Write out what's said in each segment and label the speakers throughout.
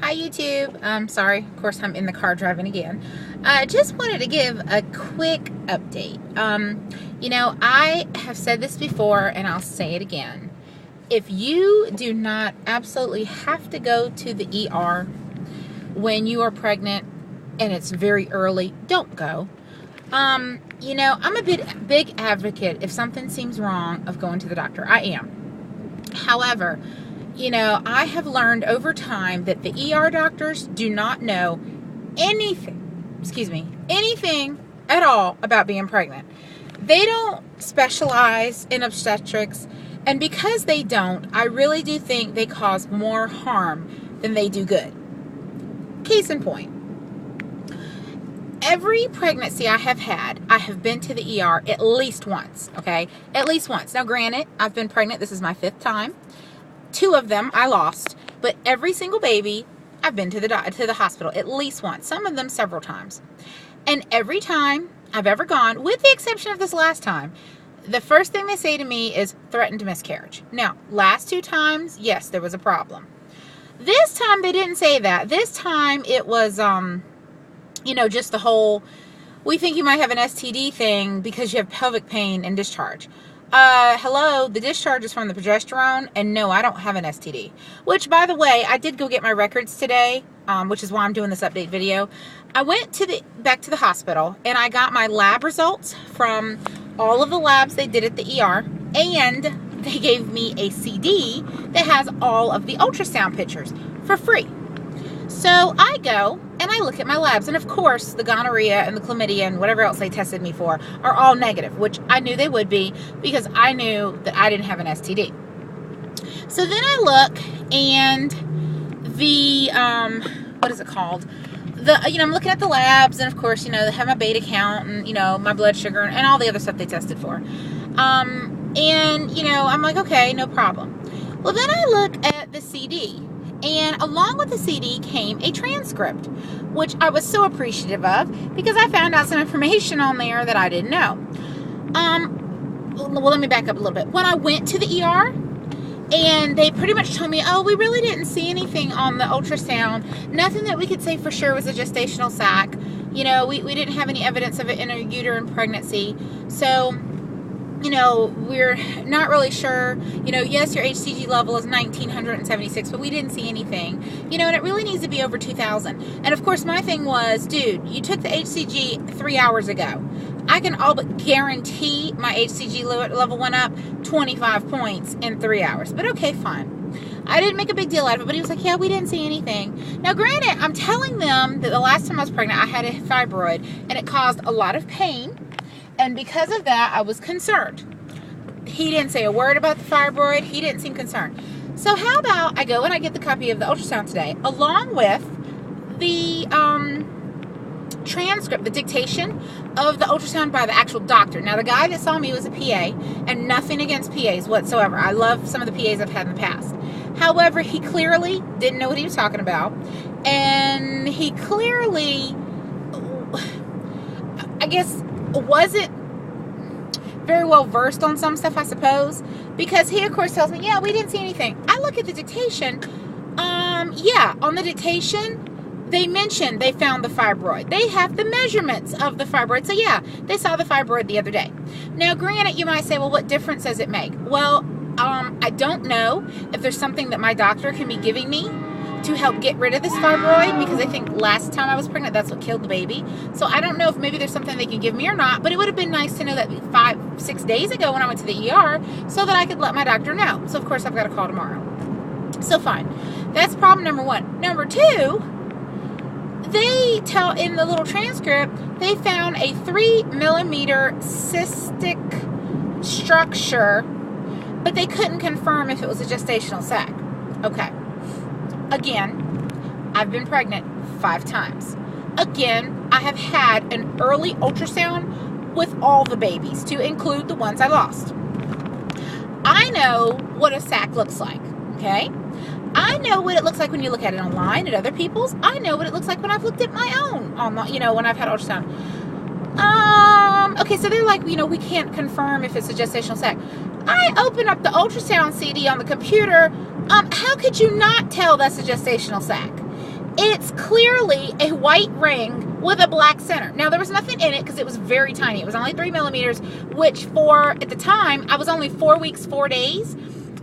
Speaker 1: Hi YouTube. Sorry, of course I'm in the car driving again. Just wanted to give a quick update. I have said this before and I'll say it again. If you do not absolutely have to go to the ER when you are pregnant and it's very early, don't go. I'm a big advocate if something seems wrong of going to the doctor. I am. However, I have learned over time that the ER doctors do not know anything at all about being pregnant. They don't specialize in obstetrics, and because they don't, I really do think they cause more harm than they do good. Case in point, every pregnancy I have had, I have been to the ER at least once, okay? At least once. Now, granted, I've been pregnant. This is my 5th time. 2 of them I lost, but every single baby I've been to the hospital at least once, some of them several times. And every time I've ever gone, with the exception of this last time, the first thing they say to me is threatened miscarriage. Now, last 2 times, yes, there was a problem. This time they didn't say that. This time it was, just the whole, we think you might have an STD thing because you have pelvic pain and discharge. Hello, the discharge is from the progesterone, and no, I don't have an STD. Which, by the way, I did go get my records today, which is why I'm doing this update video. I went back to the hospital, and I got my lab results from all of the labs they did at the ER, and they gave me a CD that has all of the ultrasound pictures for free. So I go and I look at my labs, and of course the gonorrhea and the chlamydia and whatever else they tested me for are all negative, which I knew they would be because I knew that I didn't have an STD. So then I look, and the what is it called? I'm looking at the labs, and of course, they have my beta count and my blood sugar and all the other stuff they tested for. I'm like, okay, no problem. Well, then I look at the CD. And along with the CD came a transcript, which I was so appreciative of because I found out some information on there that I didn't know. Well, let me back up a little bit. When I went to the ER, and they pretty much told me, oh, we really didn't see anything on the ultrasound. Nothing that we could say for sure was a gestational sac. We didn't have any evidence of it in a uterine pregnancy. So, we're not really sure. Yes, your HCG level is 1976, but we didn't see anything. And it really needs to be over 2000. And of course, my thing was, dude, you took the HCG 3 hours ago. I can all but guarantee my HCG level went up 25 points in 3 hours. But okay, fine. I didn't make a big deal out of it, but he was like, yeah, we didn't see anything. Now, granted, I'm telling them that the last time I was pregnant, I had a fibroid, and it caused a lot of pain. And because of that, I was concerned. He didn't say a word about the fibroid. He didn't seem concerned. So how about I go and I get the copy of the ultrasound today, along with the transcript, the dictation of the ultrasound by the actual doctor. Now, the guy that saw me was a PA, and nothing against PAs whatsoever. I love some of the PAs I've had in the past. However, he clearly didn't know what he was talking about, and he clearly, I guess, wasn't very well versed on some stuff, I suppose, because he of course tells me, yeah, we didn't see anything. I look at the dictation. On the dictation they mentioned they found the fibroid. They have the measurements of the fibroid. So yeah, they saw the fibroid the other day. Now, granted, you might say, well, what difference does it make? Well, I don't know if there's something that my doctor can be giving me to help get rid of this fibroid, because I think last time I was pregnant, that's what killed the baby. So I don't know if maybe there's something they can give me or not, but it would have been nice to know that 5-6 days ago when I went to the ER so that I could let my doctor know. So of course I've got to call tomorrow. So fine. That's problem number 1. Number 2, they tell in the little transcript, they found a 3mm cystic structure, but they couldn't confirm if it was a gestational sac. Okay. Again, I've been pregnant 5 times. Again, I have had an early ultrasound with all the babies, to include the ones I lost. I know what a sac looks like, okay? I know what it looks like when you look at it online at other people's. I know what it looks like when I've looked at my own online, when I've had ultrasound. Okay, so they're like, we can't confirm if it's a gestational sac. I open up the ultrasound CD on the computer. How could you not tell that's a gestational sac? It's clearly a white ring with a black center. Now, there was nothing in it because it was very tiny. It was only 3 millimeters, which at the time, I was only 4 weeks, 4 days.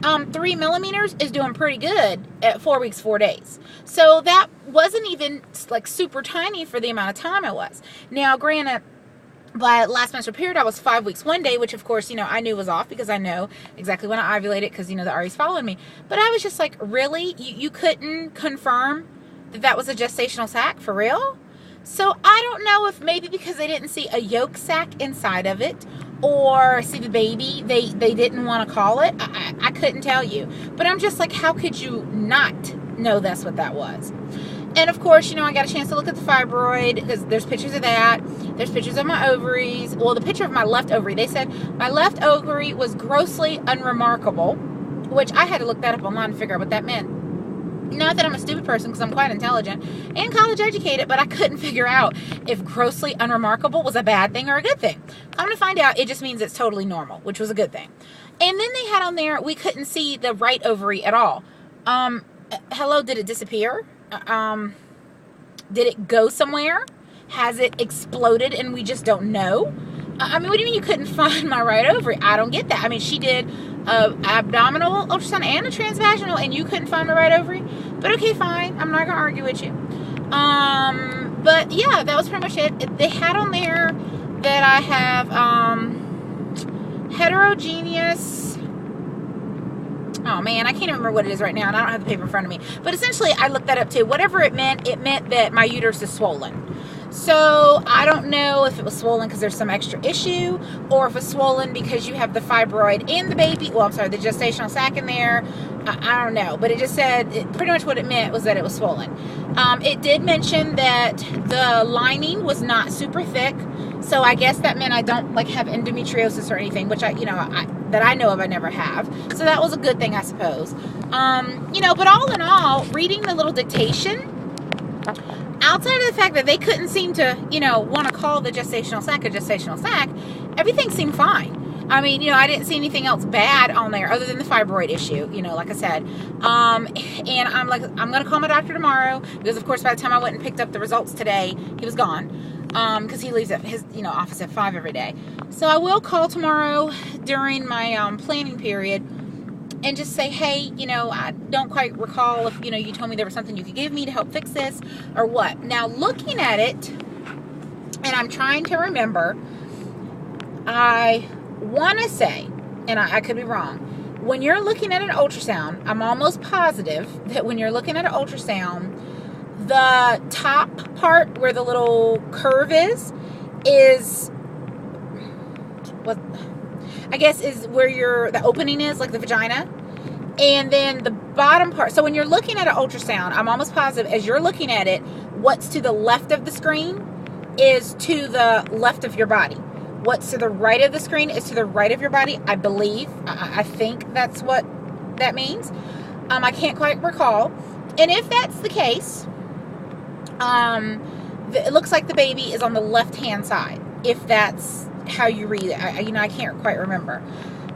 Speaker 1: 3 millimeters is doing pretty good at 4 weeks, 4 days. So that wasn't even like super tiny for the amount of time I was. Now, granted, by last menstrual period, I was 5 weeks, 1 day, which of course, you know, I knew was off because I know exactly when I ovulated because, you know, the RE's following me. But I was just like, really? You couldn't confirm that was a gestational sac for real? So I don't know if maybe because they didn't see a yolk sac inside of it or see the baby, they didn't want to call it. I couldn't tell you. But I'm just like, how could you not know that's what that was? And of course, you know, I got a chance to look at the fibroid because there's pictures of that. There's pictures of my ovaries. Well, the picture of my left ovary, they said my left ovary was grossly unremarkable, which I had to look that up online to figure out what that meant. Not that I'm a stupid person, because I'm quite intelligent and college educated, but I couldn't figure out if grossly unremarkable was a bad thing or a good thing. I'm going to find out it just means it's totally normal, which was a good thing. And then they had on there, we couldn't see the right ovary at all. Hello, did it disappear? Did it go somewhere? Has it exploded and we just don't know? I mean, what do you mean you couldn't find my right ovary? I don't get that. I mean, she did abdominal ultrasound and a transvaginal, and you couldn't find my right ovary. But okay, fine. I'm not gonna argue with you. But yeah, that was pretty much it. They had on there that I have heterogeneous. Oh man, I can't remember what it is right now, and I don't have the paper in front of me. But essentially, I looked that up too. Whatever it meant that my uterus is swollen. So I don't know if it was swollen because there's some extra issue, or if it's swollen because you have the fibroid and the baby. Well, I'm sorry, the gestational sac in there. I don't know, but it just said pretty much what it meant was that it was swollen. It did mention that the lining was not super thick, so I guess that meant I don't like have endometriosis or anything, which that I know of, I never have. So that was a good thing, I suppose. But all in all, reading the little dictation, outside of the fact that they couldn't seem to, want to call the gestational sac a gestational sac, everything seemed fine. I mean, I didn't see anything else bad on there other than the fibroid issue, like I said. And I'm like, I'm going to call my doctor tomorrow because, of course, by the time I went and picked up the results today, he was gone because he leaves at his, office at 5 every day. So I will call tomorrow during my planning period and just say, hey, I don't quite recall if, you told me there was something you could give me to help fix this or what. Now, looking at it, and I'm trying to remember, I want to say, and I could be wrong, when you're looking at an ultrasound, I'm almost positive that when you're looking at an ultrasound, the top part where the little curve is what I guess is where the opening is, like the vagina. And then the bottom part, so when you're looking at an ultrasound, I'm almost positive as you're looking at it, what's to the left of the screen is to the left of your body. What's to the right of the screen is to the right of your body, I believe. I think that's what that means. I can't quite recall. And if that's the case, it looks like the baby is on the left-hand side, if that's how you read it. I can't quite remember.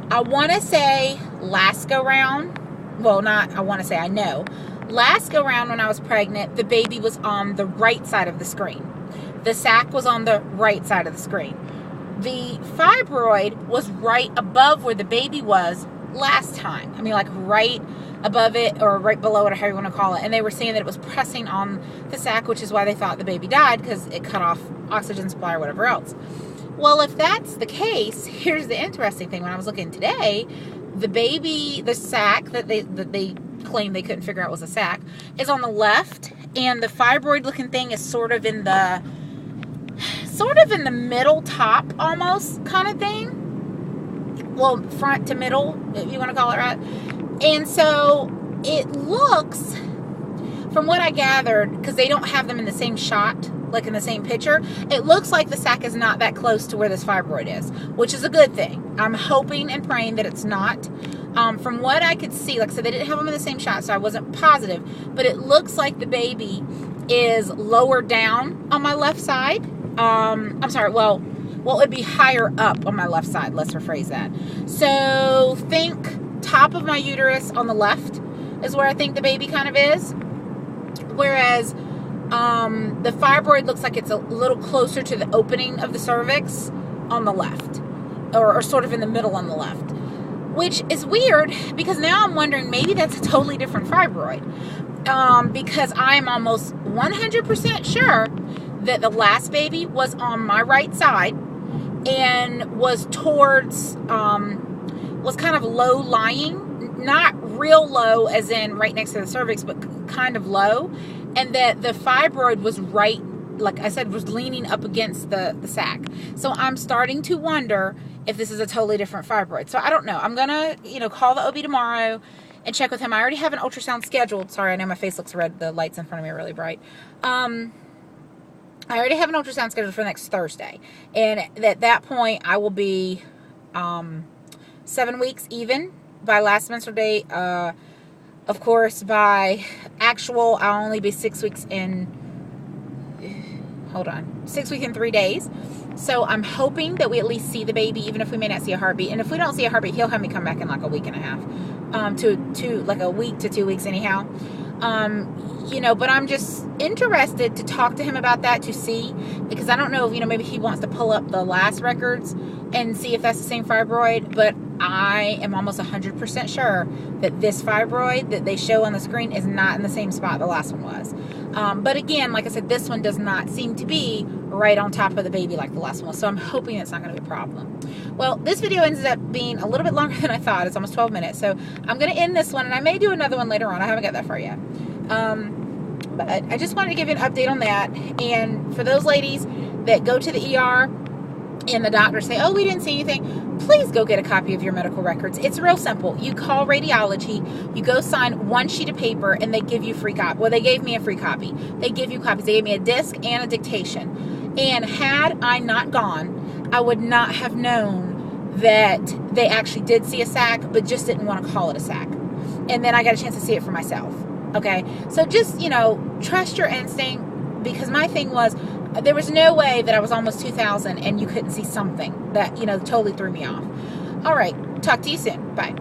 Speaker 1: I want to say last go round, well, not I want to say, I know. Last go round when I was pregnant, the baby was on the right side of the screen. The sac was on the right side of the screen. The fibroid was right above where the baby was last time. I mean, like right above it or right below it, or however you want to call it. And they were saying that it was pressing on the sac, which is why they thought the baby died, because it cut off oxygen supply or whatever else. Well, if that's the case, here's the interesting thing. When I was looking today, the sac that they claimed they couldn't figure out was a sac is on the left, and the fibroid-looking thing is sort of in the middle top, almost kind of thing. Well, front to middle, if you want to call it right. And so it looks, from what I gathered, because they don't have them in the same shot, like in the same picture, it looks like the sac is not that close to where this fibroid is, which is a good thing. I'm hoping and praying that it's not. From what I could see, like I said, they didn't have them in the same shot, so I wasn't positive, but it looks like the baby is lower down on my left side. I'm sorry, well, it'd be higher up on my left side. Let's rephrase that. So think top of my uterus on the left is where I think the baby kind of is. Whereas the fibroid looks like it's a little closer to the opening of the cervix on the left, or sort of in the middle on the left, which is weird because now I'm wondering maybe that's a totally different fibroid, because I'm almost 100% sure that the last baby was on my right side and was towards, was kind of low lying, not real low as in right next to the cervix, but kind of low, and that the fibroid was right, like I said, was leaning up against the sac. So I'm starting to wonder if this is a totally different fibroid. So I don't know. I'm gonna, call the OB tomorrow and check with him. I already have an ultrasound scheduled. Sorry, I know my face looks red. The lights in front of me are really bright. I already have an ultrasound scheduled for next Thursday. And at that point, I will be 7 weeks even by last menstrual date. Of course, by actual, I'll only be 6 weeks in, 6 weeks and 3 days. So I'm hoping that we at least see the baby, even if we may not see a heartbeat. And if we don't see a heartbeat, he'll have me come back in like a week and a half, like a week to 2 weeks anyhow. But I'm just interested to talk to him about that, to see, because I don't know if, maybe he wants to pull up the last records and see if that's the same fibroid, but I am almost 100% sure that this fibroid that they show on the screen is not in the same spot the last one was. But again, like I said, this one does not seem to be right on top of the baby like the last one was, so I'm hoping it's not going to be a problem. Well, this video ended up being a little bit longer than I thought. It's almost 12 minutes, so I'm going to end this one, and I may do another one later on. I haven't got that far yet. But I just wanted to give you an update on that. And for those ladies that go to the ER and the doctor say, oh, we didn't see anything, please go get a copy of your medical records. It's real simple. You call radiology, you go sign one sheet of paper, and they give you free copy. Well, they gave me a free copy. They give you copies. They gave me a disc and a dictation. And had I not gone, I would not have known that they actually did see a sac, but just didn't want to call it a sac. And then I got a chance to see it for myself. Okay, so just, trust your instinct, because my thing was, there was no way that I was almost 2,000 and you couldn't see something that, totally threw me off. All right, talk to you soon. Bye.